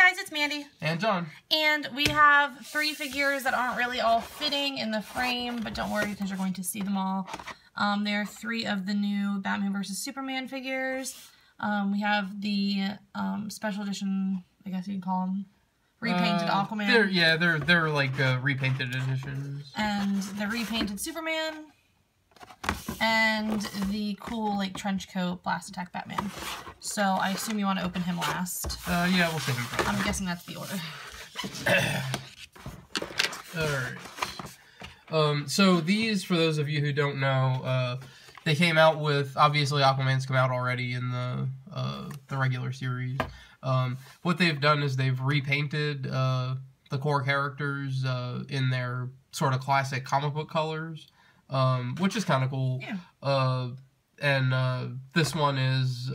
guys, it's Mandy. And John. And we have 3 figures that aren't really all fitting in the frame, but don't worry because you're going to see them all. There are 3 of the new Batman vs. Superman figures. We have the special edition, I guess you can call them, repainted Aquaman. They're like repainted editions. And the repainted Superman. And the cool, like, trench coat Blast Attack Batman. So, I assume you want to open him last. Yeah, we'll save him for I'm guessing that's the order. Alright. So these, for those of you who don't know, they came out with, obviously Aquaman's come out already in the regular series. What they've done is they've repainted the core characters in their sort of classic comic book colors. Which is kind of cool. Yeah. And this one is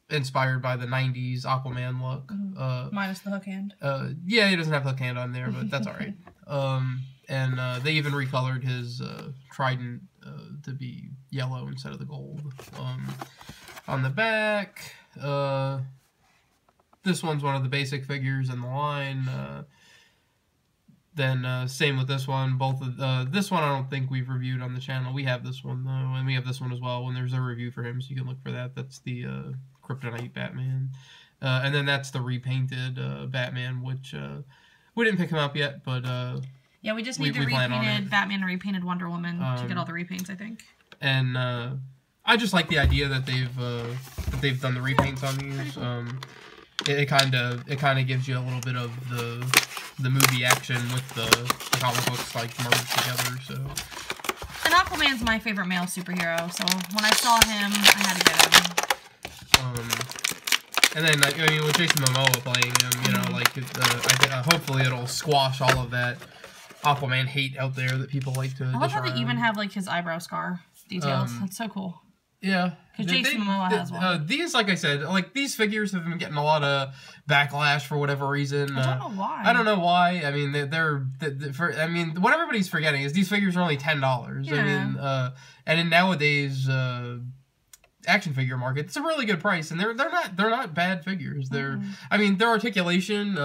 inspired by the 90s Aquaman look. Minus the hook hand. Yeah, he doesn't have the hook hand on there, but that's alright. And they even recolored his trident to be yellow instead of the gold. On the back, this one's one of the basic figures in the line. Then same with this one. Both of this one I don't think we've reviewed on the channel. We have this one though, and we have this one as well. When there's a review for him, so you can look for that. That's the Kryptonite Batman, and then that's the repainted Batman, which we didn't pick him up yet, but yeah, we just need the repainted Batman and repainted Wonder Woman to get all the repaints, I think. And I just like the idea that they've done the repaints on these. It kind of gives you a little bit of the movie action with the comic books like merged together. So, and Aquaman's my favorite male superhero, so when I saw him, I had to get him. And then I mean with Jason Momoa playing him, you know, like hopefully it'll squash all of that Aquaman hate out there that people like to. I love how they even have like his eyebrow scar details. That's so cool. Yeah. Because Jason Momoa has one. These, like I said, like these figures have been getting a lot of backlash for whatever reason. I don't know why. I don't know why. I mean, I mean, what everybody's forgetting is these figures are only $10. Yeah. I mean, and in nowadays action figure market, it's a really good price, and they're not bad figures. They're I mean, their articulation.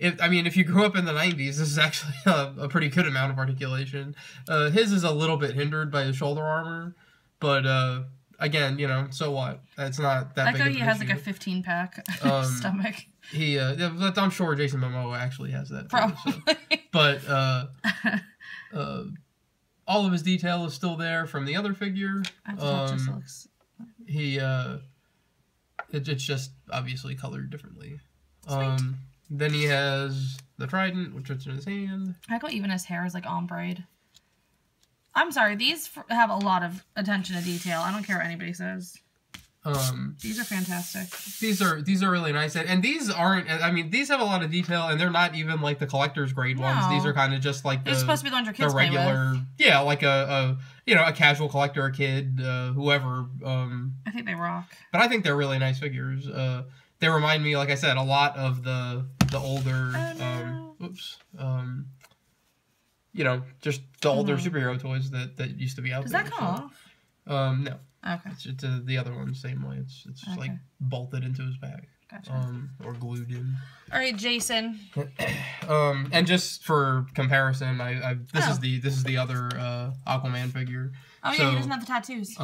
If you grew up in the '90s, this is actually a pretty good amount of articulation. His is a little bit hindered by his shoulder armor, but again, you know, so what? It's not that big of an issue. He has like a 15-pack stomach. I'm sure Jason Momoa actually has that. Probably. Too, so. But all of his detail is still there from the other figure. Just looks. It's just obviously colored differently. Sweet. Then he has the trident, which fits in his hand. I go even his hair is like ombre. I'm sorry, these have a lot of attention to detail. I don't care what anybody says. These are fantastic. These are really nice, and these aren't. I mean, these have a lot of detail, and they're not even like the collector's grade ones. These are kind of just like they're supposed to be the ones your kids regular, play with. Yeah, like a casual collector, a kid, whoever. I think they rock. But I think they're really nice figures. They remind me, like I said, a lot of the older. You know, just the older superhero toys that used to be out there. Does that come off? No. Okay. It's the other one, same way. It's just like bolted into his back. Gotcha. Or glued in. All right, Jason. And just for comparison, this is the other Aquaman figure. Oh yeah, he doesn't have the tattoos.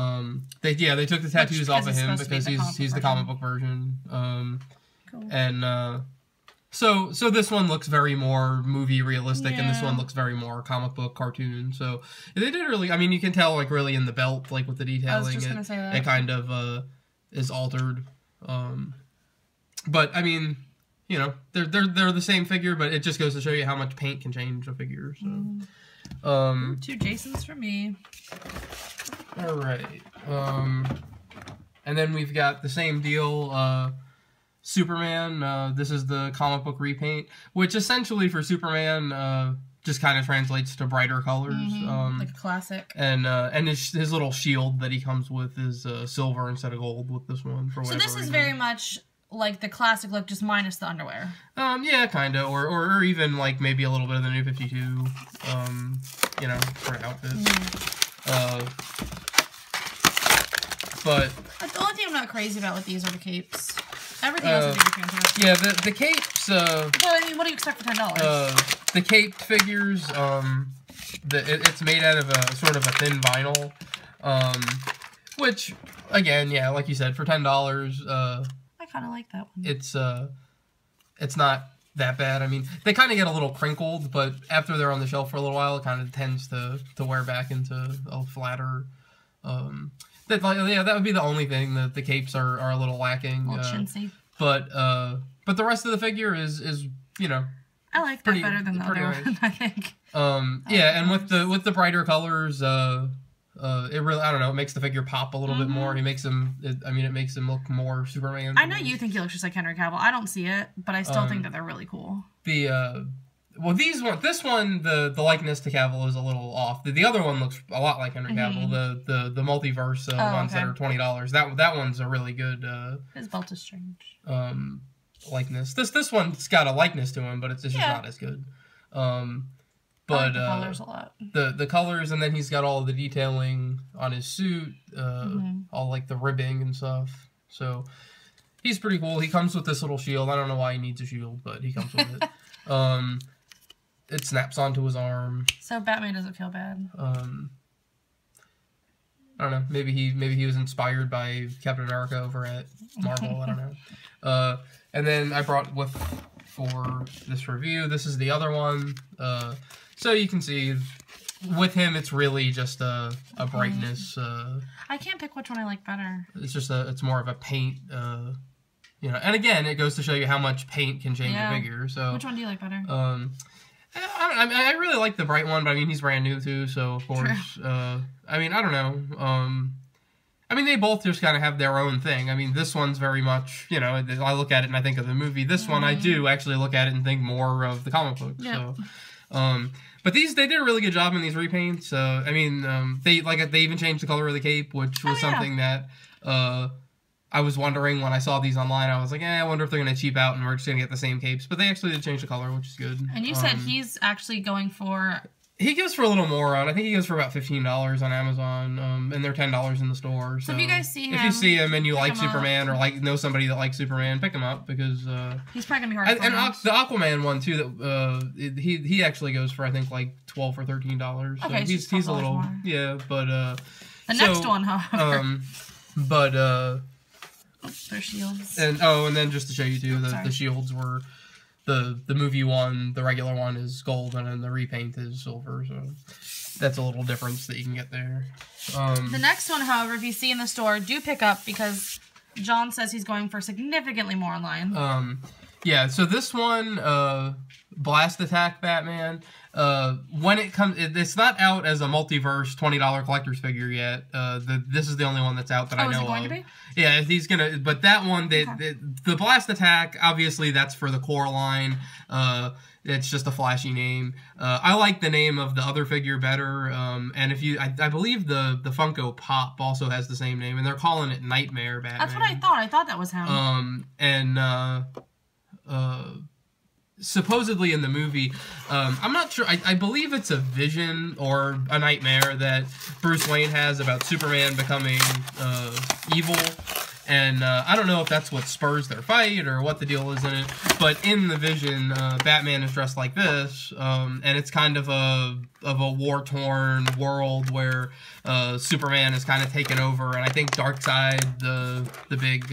They took the tattoos off of him because he's the comic book version. Cool. And So this one looks very more movie realistic, and this one looks very more comic book cartoon. So they did really. I mean, you can tell like really in the belt, like with the detailing, I was just gonna say that. It kind of is altered. But I mean, you know, they're the same figure, but it just goes to show you how much paint can change a figure. So, 2 Jasons for me. All right. And then we've got the same deal. Superman, this is the comic book repaint, which essentially for Superman just kind of translates to brighter colors. Like a classic. And his little shield that he comes with is silver instead of gold with this one. For whatever this is very much like the classic look, just minus the underwear. Yeah, kind of. Or even like maybe a little bit of the New 52, you know, for an outfit. But the only thing I'm not crazy about with these are the capes. Everything else I think is fantastic. Yeah, the capes. But I mean, what do you expect for $10? The caped figures. It's made out of a sort of a thin vinyl. Which, again, yeah, like you said, for $10. I kind of like that one. It's not that bad. I mean, they kind of get a little crinkled, but after they're on the shelf for a little while, it kind of tends to wear back into a flatter. That would be the only thing that the capes are a little lacking. A little chintzy. But the rest of the figure is you know. I like that better than the other one, I think. Yeah, and with the brighter colors, it really, I don't know, it makes the figure pop a little bit more. It makes him look more Superman. I know you think he looks just like Henry Cavill. I don't see it, but I still think that they're really cool. Well, this one, the likeness to Cavill is a little off. The other one looks a lot like Henry Cavill. The multiverse ones that are $20. That one's a really good. His belt is strange. Likeness. This one's got a likeness to him, but it's just not as good. But I like the colors a lot. The colors, and then he's got all the detailing on his suit, all like the ribbing and stuff. So he's pretty cool. He comes with this little shield. I don't know why he needs a shield, but he comes with it. It snaps onto his arm. So Batman doesn't feel bad. I don't know. Maybe he was inspired by Captain America over at Marvel. I don't know. And then I brought for this review. This is the other one. So you can see with him, it's really just a brightness. I can't pick which one I like better. It's more of a paint. You know, and again, it goes to show you how much paint can change a figure. So which one do you like better? I really like the bright one, but I mean, he's brand new too, so of course. I mean, I don't know. I mean, they both just kind of have their own thing. I mean, this one's very much, you know, I look at it and I think of the movie. This one, I do actually look at it and think more of the comic book. Yep. So, but they did a really good job in these repaints. I mean, they even changed the color of the cape, which was something that I was wondering when I saw these online. I was like, I wonder if they're going to cheap out and we're just going to get the same capes. But they actually did change the color, which is good. And you said he's actually going for... He goes for a little more I think he goes for about $15 on Amazon, and they're $10 in the store. So if you guys see him... If you see him and you like Superman or know somebody that likes Superman, pick him up because... he's probably going to be hard to find. And the Aquaman one, too, that he actually goes for, I think, like $12 or $13. So okay, he's a little... More. Yeah, but... the next one, however... their shields. And then just to show you too, the shields were the movie one, the regular one is gold, and then the repaint is silver. So that's a little difference that you can get there. The next one, however, if you see in the store, do pick up because John says he's going for significantly more online. Yeah. So this one, Blast Attack Batman. When it comes, it's not out as a multiverse $20 collector's figure yet. This is the only one that's out that I know is it going of. To be? Yeah, he's gonna. But that one, the Blast Attack, obviously that's for the core line. It's just a flashy name. I like the name of the other figure better. And if you, I believe the Funko Pop also has the same name, and they're calling it Nightmare Batman. That's what I thought. I thought that was him. Supposedly in the movie, I'm not sure, I believe it's a vision or a nightmare that Bruce Wayne has about Superman becoming evil, and I don't know if that's what spurs their fight or what the deal is in it, but in the vision, Batman is dressed like this, and it's kind of a war-torn world where Superman is kind of taken over, and I think Darkseid, the big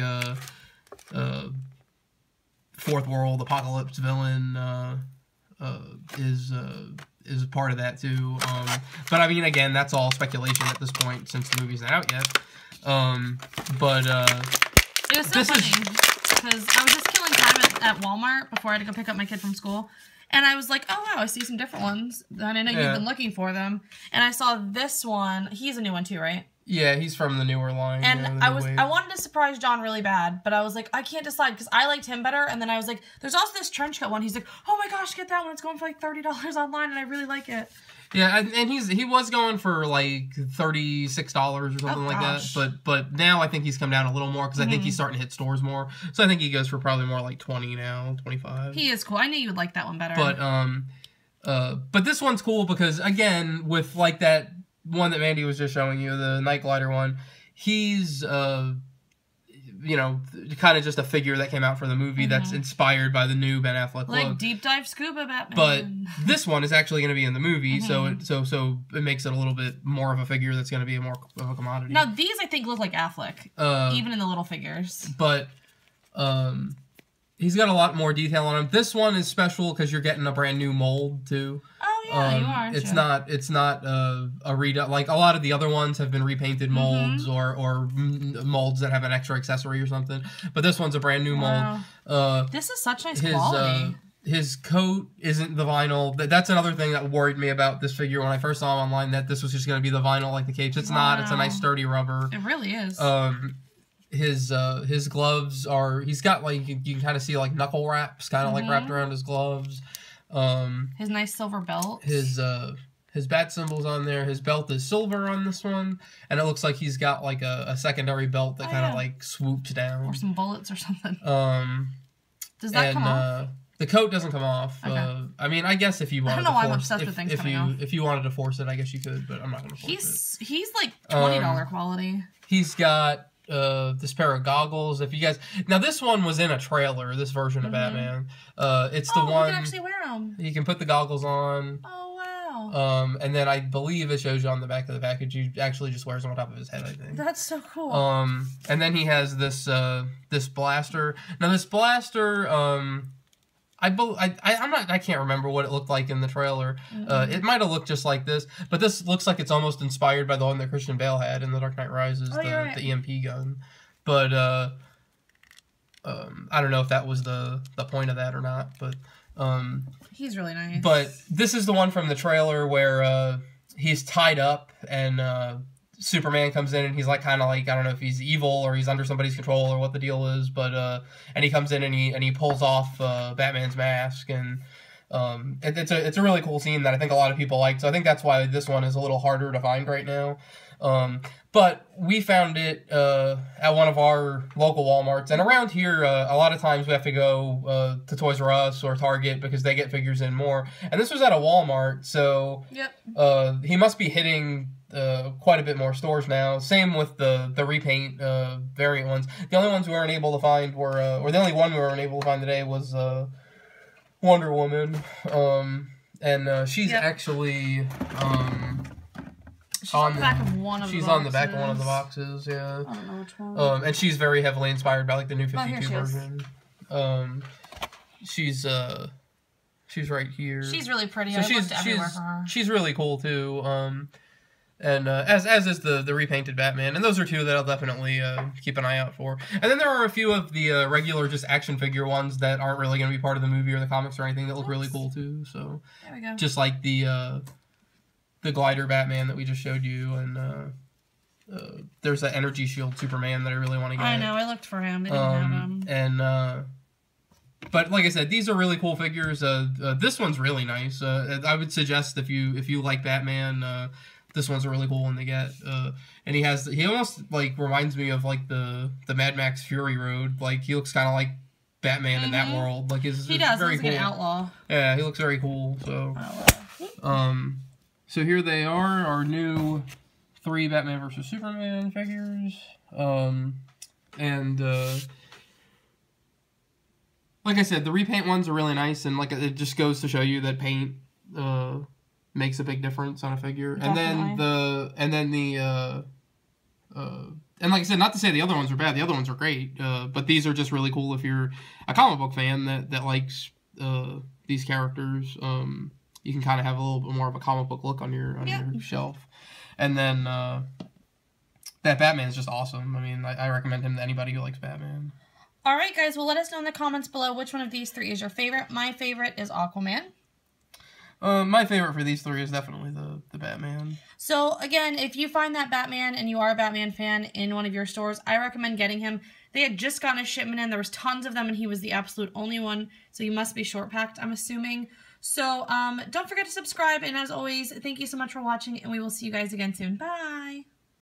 Fourth World Apocalypse villain is part of that too. But I mean, again, that's all speculation at this point since the movie's not out yet. It was so funny because I was just killing time at Walmart before I had to go pick up my kid from school. And I was like, oh, wow, I see some different ones. And I know you've been looking for them. And I saw this one. He's a new one too, right? Yeah, he's from the newer line. And I wanted to surprise John really bad, but I was like, I can't decide because I liked him better. And then I was like, there's also this trench coat one. He's like, oh my gosh, get that one. It's going for like $30 online, and I really like it. Yeah, and he was going for like $36 or something like that. But now I think he's come down a little more because I think he's starting to hit stores more. So I think he goes for probably more like 20 now, 25. He is cool. I knew you would like that one better. But this one's cool because again, with like that one that Mandy was just showing you, the Night Glider one, he's you know, kind of just a figure that came out for the movie that's inspired by the new Ben Affleck like look. deep dive scuba Batman. But this one is actually going to be in the movie, so it makes it a little bit more of a figure that's going to be more of a commodity. Now these I think look like Affleck, even in the little figures. But he's got a lot more detail on him. This one is special because you're getting a brand new mold too. Oh yeah, you are. It's not a redo. Like a lot of the other ones have been repainted molds or molds that have an extra accessory or something. But this one's a brand new mold. This is such nice quality. His coat isn't the vinyl. That's another thing that worried me about this figure when I first saw him online. That this was just going to be the vinyl like the capes. It's not. It's a nice sturdy rubber. It really is. His gloves are. He's got like you can kind of see like knuckle wraps kind of like wrapped around his gloves. His nice silver belt. His bat symbol's on there. His belt is silver on this one, and it looks like he's got like a secondary belt that kind of like swoops down, or some bullets or something. Does that come off? The coat doesn't come off. Okay. I mean, I guess if you wanted I don't know to why force, I'm obsessed with things coming off. If you wanted to force it, I guess you could, but I'm not going to force it. He's like $20 quality. He's got this pair of goggles. If you guys now, this one was in a trailer. This version of Batman. It's the one you can actually wear them. You can put the goggles on. Oh wow. And then I believe it shows you on the back of the package. You actually just wears them on top of his head. I think that's so cool. And then he has this this blaster. Now this blaster. I can't remember what it looked like in the trailer. It might have looked just like this, but this looks like it's almost inspired by the one that Christian Bale had in The Dark Knight Rises, the EMP gun. But I don't know if that was the point of that or not. But he's really nice. But this is the one from the trailer where he's tied up and Superman comes in and he's like kind of like I don't know if he's evil or he's under somebody's control or what the deal is, but and he comes in and he pulls off Batman's mask and it's a really cool scene that I think a lot of people like. So I think that's why this one is a little harder to find right now. But we found it at one of our local Walmarts, and around here a lot of times we have to go to Toys R Us or Target because they get figures in more. And this was at a Walmart, so he must be hitting quite a bit more stores now. Same with the repaint variant ones. The only ones we weren't able to find were, or the only one we weren't able to find today was Wonder Woman. And she's actually she's on the back of one of the boxes. She's on the back of one of the boxes, yeah. I don't know which one. And she's very heavily inspired by like the new 52 version. She's right here. She's really pretty. So I looked everywhere for her. She's really cool too. And as is the repainted Batman, and those are two that I'll definitely keep an eye out for. And then there are a few of the regular just action figure ones that aren't really going to be part of the movie or the comics or anything that look really cool too. So there we go. Just like the glider Batman that we just showed you, and there's that energy shield Superman that I really want to get. I know, I looked for him. They didn't have him. And but like I said, these are really cool figures. This one's really nice. I would suggest if you like Batman. This one's a really cool one to get, and he almost like reminds me of like the Mad Max Fury Road. Like he looks kind of like Batman in that world. Like he does. Very looks cool. Like an outlaw. Yeah, he looks very cool. So, so here they are, our new 3 Batman vs Superman figures, and like I said, the repaint ones are really nice, and like it just goes to show you that paint makes a big difference on a figure. Definitely. And like I said, not to say the other ones are bad. The other ones are great. But these are just really cool if you're a comic book fan that likes these characters. You can kind of have a little bit more of a comic book look on your shelf. And then that Batman is just awesome. I mean, I recommend him to anybody who likes Batman. All right, guys. Well, let us know in the comments below which one of these 3 is your favorite. My favorite is Aquaman. My favorite for these 3 is definitely the Batman. So, again, if you find that Batman and you are a Batman fan in one of your stores, I recommend getting him. They had just gotten a shipment in. There was tons of them, and he was the absolute only one. So you must be short-packed, I'm assuming. So, don't forget to subscribe. And as always, thank you so much for watching, and we will see you guys again soon. Bye!